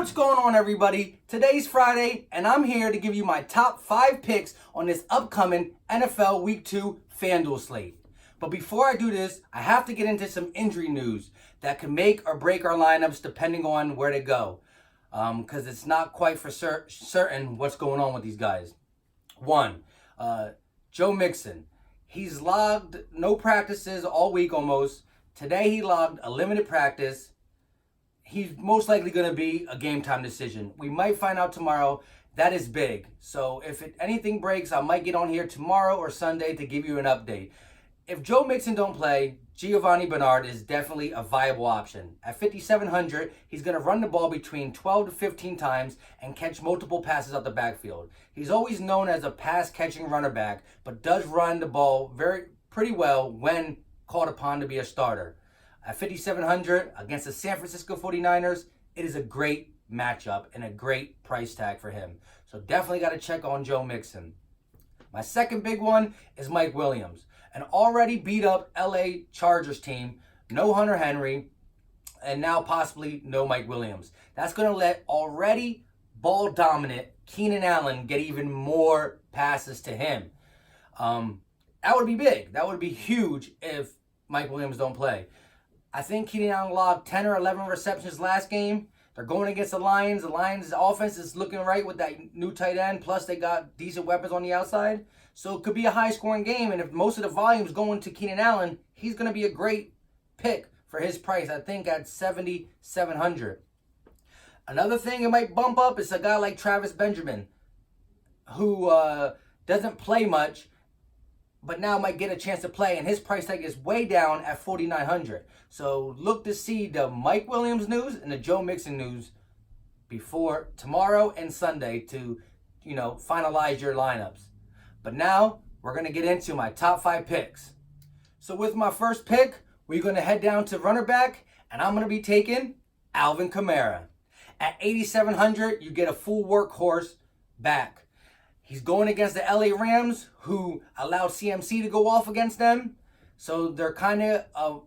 What's going on, everybody? Today's Friday, and I'm here to give you my top 5 picks on this upcoming NFL Week 2 FanDuel slate. But before I do this, I have to get into some injury news that can make or break our lineups depending on where they go. Because it's not quite for certain what's going on with these guys. 1, Joe Mixon. He's logged no practices all week almost. Today he logged a limited practice. He's most likely going to be a game time decision. We might find out tomorrow. That is big. So if anything breaks, I might get on here tomorrow or Sunday to give you an update. If Joe Mixon don't play, Giovanni Bernard is definitely a viable option. At 5,700, he's going to run the ball between 12 to 15 times and catch multiple passes out the backfield. He's always known as a pass-catching runner back, but does run the ball pretty well when called upon to be a starter. At 5,700 against the San Francisco 49ers, it is a great matchup and a great price tag for him. So definitely got to check on Joe Mixon. My second big one is Mike Williams. An already beat up LA Chargers team, no Hunter Henry, and now possibly no Mike Williams. That's going to let already ball dominant Keenan Allen get even more passes to him. That would be big. That would be huge if Mike Williams don't play. I think Keenan Allen logged 10 or 11 receptions last game. They're going against the Lions. The Lions' offense is looking right with that new tight end. Plus, they got decent weapons on the outside. So it could be a high-scoring game. And if most of the volume is going to Keenan Allen, he's going to be a great pick for his price, I think, at 7,700. Another thing it might bump up is a guy like Travis Benjamin, who doesn't play much, but now might get a chance to play, and his price tag is way down at 4,900. So look to see the Mike Williams news and the Joe Mixon news before tomorrow and Sunday to, finalize your lineups. But now we're going to get into my top 5 picks. So with my first pick, we're going to head down to runner back, and I'm going to be taking Alvin Kamara. At 8,700, you get a full workhorse back. He's going against the LA Rams, who allowed CMC to go off against them. So they're kind of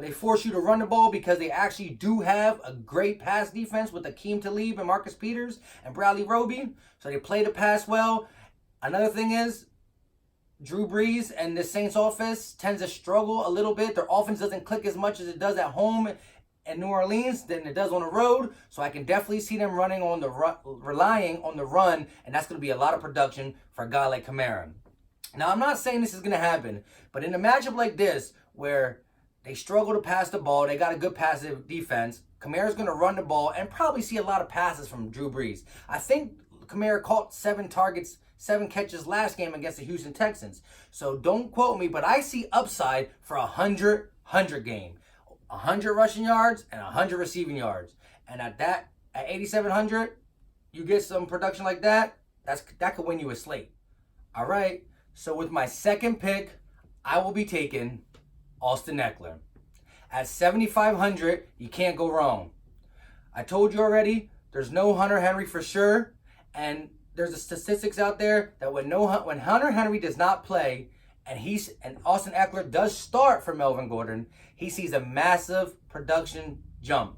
they force you to run the ball because they actually do have a great pass defense with Akeem Talib and Marcus Peters and Bradley Roby. So they play the pass well. Another thing is, Drew Brees and the Saints offense tends to struggle a little bit. Their offense doesn't click as much as it does at home in New Orleans than it does on the road. So I can definitely see them relying on the run, and that's going to be a lot of production for a guy like Kamara. Now, I'm not saying this is going to happen, but in a matchup like this, where they struggle to pass the ball, they got a good passive defense, Kamara's going to run the ball and probably see a lot of passes from Drew Brees. I think Kamara caught 7 catches last game against the Houston Texans. So don't quote me, but I see upside for a 100 game. 100 rushing yards and 100 receiving yards. And at 8,700, you get some production like that, that could win you a slate. All right, so with my second pick, I will be taking Austin Ekeler. At 7,500, you can't go wrong. I told you already, there's no Hunter Henry for sure, and there's a statistics out there that when Hunter Henry does not play, and Austin Ekeler does start for Melvin Gordon, he sees a massive production jump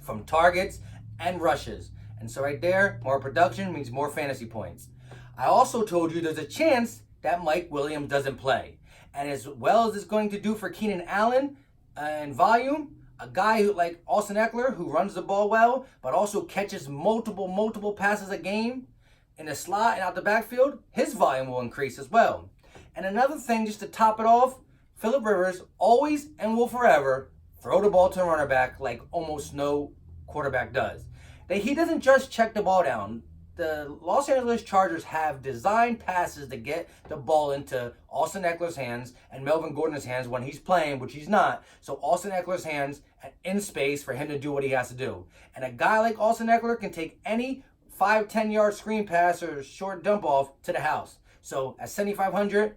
from targets and rushes. And so right there, more production means more fantasy points. I also told you there's a chance that Mike Williams doesn't play. And as well as it's going to do for Keenan Allen and volume, a guy like Austin Ekeler who runs the ball well, but also catches multiple passes a game in the slot and out the backfield, his volume will increase as well. And another thing, just to top it off, Phillip Rivers always and will forever throw the ball to a runner back like almost no quarterback does. He doesn't just check the ball down. The Los Angeles Chargers have designed passes to get the ball into Austin Ekeler's hands and Melvin Gordon's hands when he's playing, which he's not. So Austin Ekeler's hands in space for him to do what he has to do. And a guy like Austin Ekeler can take any 5-10 yard screen pass or short dump off to the house. So at 7,500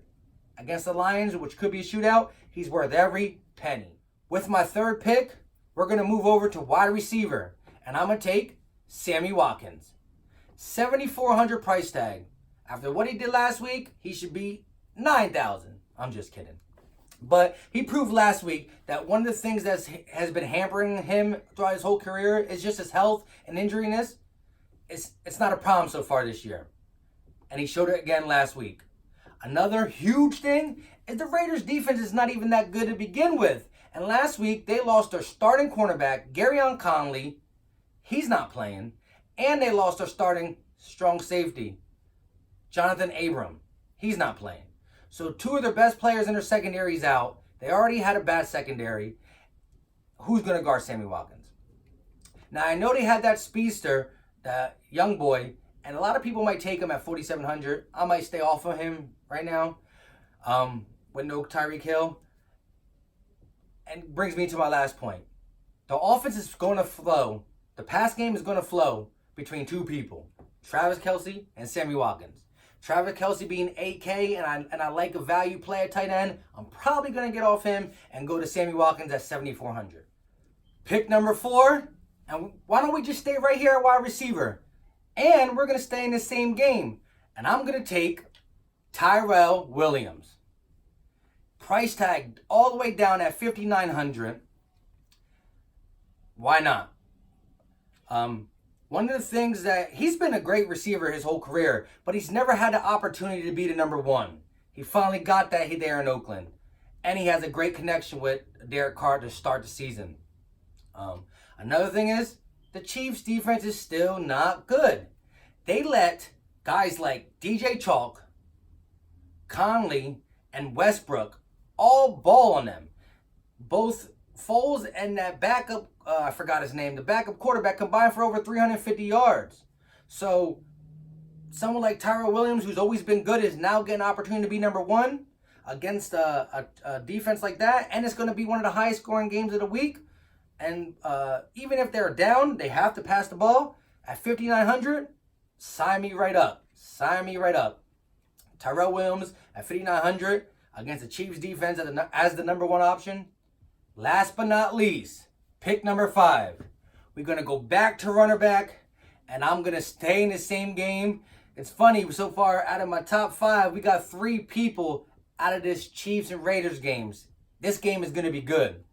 against the Lions, which could be a shootout, he's worth every penny. With my third pick, we're going to move over to wide receiver, and I'm going to take Sammy Watkins. 7,400 price tag. After what he did last week, he should be 9,000. I'm just kidding. But he proved last week that one of the things that has been hampering him throughout his whole career is just his health and injuriness. It's not a problem so far this year. And he showed it again last week. Another huge thing is the Raiders' defense is not even that good to begin with. And last week, they lost their starting cornerback, Garyon Conley. He's not playing. And they lost their starting strong safety, Jonathan Abram. He's not playing. So two of their best players in their secondary is out. They already had a bad secondary. Who's going to guard Sammy Watkins? Now, I know they had that speedster, that young boy, and a lot of people might take him at 4,700. I might stay off of him right now with no Tyreek Hill. And brings me to my last point. The offense is going to flow. The pass game is going to flow between two people, Travis Kelce and Sammy Watkins. Travis Kelce being 8K, and I like a value play at tight end. I'm probably going to get off him and go to Sammy Watkins at 7,400. Pick number 4, and why don't we just stay right here at wide receiver? And we're going to stay in the same game. And I'm going to take Tyrell Williams. Price tag all the way down at 5,900. Why not? One of the things that he's been a great receiver his whole career, but he's never had the opportunity to be the number 1. He finally got that there in Oakland. And he has a great connection with Derek Carr to start the season. Another thing is, the Chiefs' defense is still not good. They let guys like DJ Chalk, Conley, and Westbrook all ball on them. Both Foles and that backup, I forgot his name, the backup quarterback combined for over 350 yards. So someone like Tyrell Williams, who's always been good, is now getting an opportunity to be number 1 against a defense like that. And it's going to be one of the highest scoring games of the week. And even if they're down, they have to pass the ball. At 5,900, sign me right up. Sign me right up. Tyrell Williams at 5,900 against the Chiefs defense as the number 1 option. Last but not least, pick number 5. We're going to go back to runner back, and I'm going to stay in the same game. It's funny, so far out of my top 5, we got 3 people out of this Chiefs and Raiders games. This game is going to be good.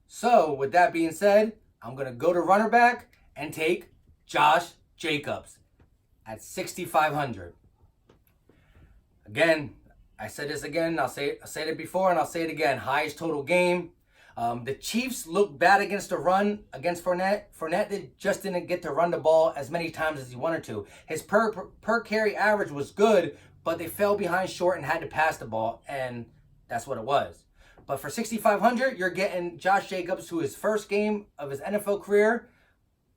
So with that being said, I'm going to go to runner back and take Josh Jacobs at 6,500. Again, I said this again, I said it before and I'll say it again. Highest total game. The Chiefs looked bad against the run against Fournette. Fournette just didn't get to run the ball as many times as he wanted to. His per carry average was good, but they fell behind short and had to pass the ball, and that's what it was. But for 6,500, you're getting Josh Jacobs, who his first game of his NFL career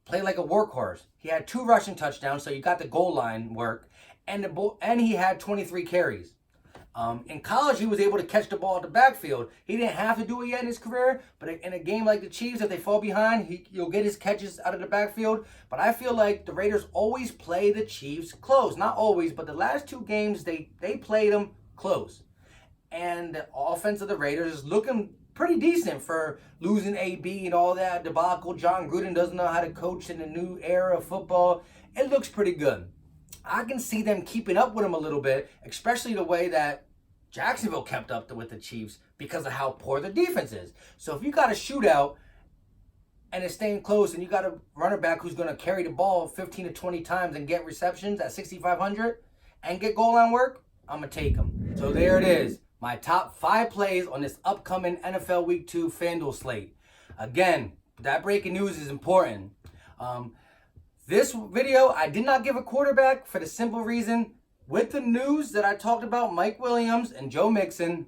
played like a workhorse. He had 2 rushing touchdowns, so you got the goal line work, and he had 23 carries. In college, he was able to catch the ball at the backfield. He didn't have to do it yet in his career, but in a game like the Chiefs, if they fall behind, you'll get his catches out of the backfield. But I feel like the Raiders always play the Chiefs close. Not always, but the last 2 games, they played them close. And the offense of the Raiders is looking pretty decent for losing AB and all that debacle. John Gruden doesn't know how to coach in the new era of football. It looks pretty good. I can see them keeping up with him a little bit, especially the way that Jacksonville kept up with the Chiefs because of how poor the defense is. So if you got a shootout and it's staying close and you got a runner back who's going to carry the ball 15 to 20 times and get receptions at 6,500 and get goal line work, I'm going to take him. So there it is. My top 5 plays on this upcoming NFL Week 2 FanDuel slate. Again, that breaking news is important. This video, I did not give a quarterback for the simple reason, with the news that I talked about, Mike Williams and Joe Mixon,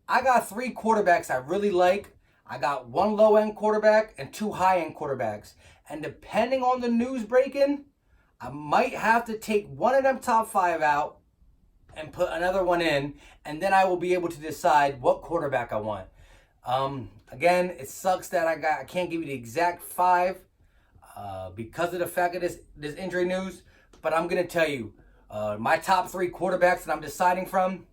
I got 3 quarterbacks I really like. I got 1 low-end quarterback and 2 high-end quarterbacks. And depending on the news breaking, I might have to take one of them top 5 out and put another one in, and then I will be able to decide what quarterback I want. Again, it sucks that I can't give you the exact 5 because of the fact of this injury news, but I'm going to tell you my top 3 quarterbacks that I'm deciding from.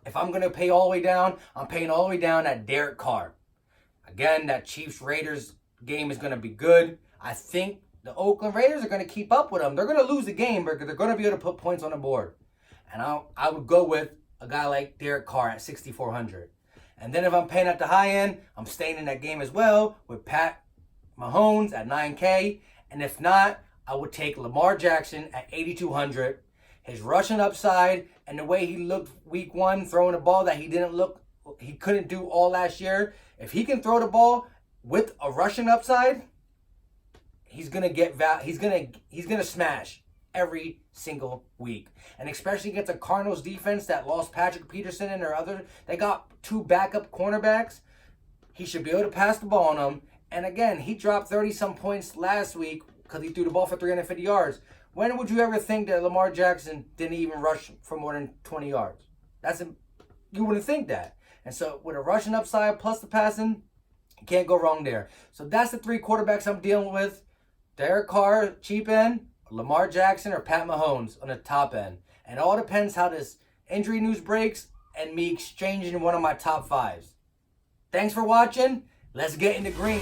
If I'm going to pay all the way down, I'm paying all the way down at Derek Carr. Again, that Chiefs-Raiders game is going to be good. I think the Oakland Raiders are going to keep up with them. They're going to lose the game, but they're going to be able to put points on the board. And I would go with a guy like Derek Carr at 6,400. And then if I'm paying at the high end, I'm staying in that game as well with Pat Mahomes at 9K. And if not, I would take Lamar Jackson at 8,200. His rushing upside and the way he looked week 1 throwing the ball that he couldn't do all last year. If he can throw the ball with a rushing upside, he's gonna smash every single week. And especially against a Cardinals defense that lost Patrick Peterson and they got 2 backup cornerbacks. He should be able to pass the ball on them. And again, he dropped 30-some points last week because he threw the ball for 350 yards. When would you ever think that Lamar Jackson didn't even rush for more than 20 yards? You wouldn't think that. And so with a rushing upside plus the passing, you can't go wrong there. So that's the 3 quarterbacks I'm dealing with. Derek Carr, cheap end, Lamar Jackson, or Pat Mahomes on the top end. And it all depends how this injury news breaks and me exchanging one of my top 5s. Thanks for watching. Let's get in the green.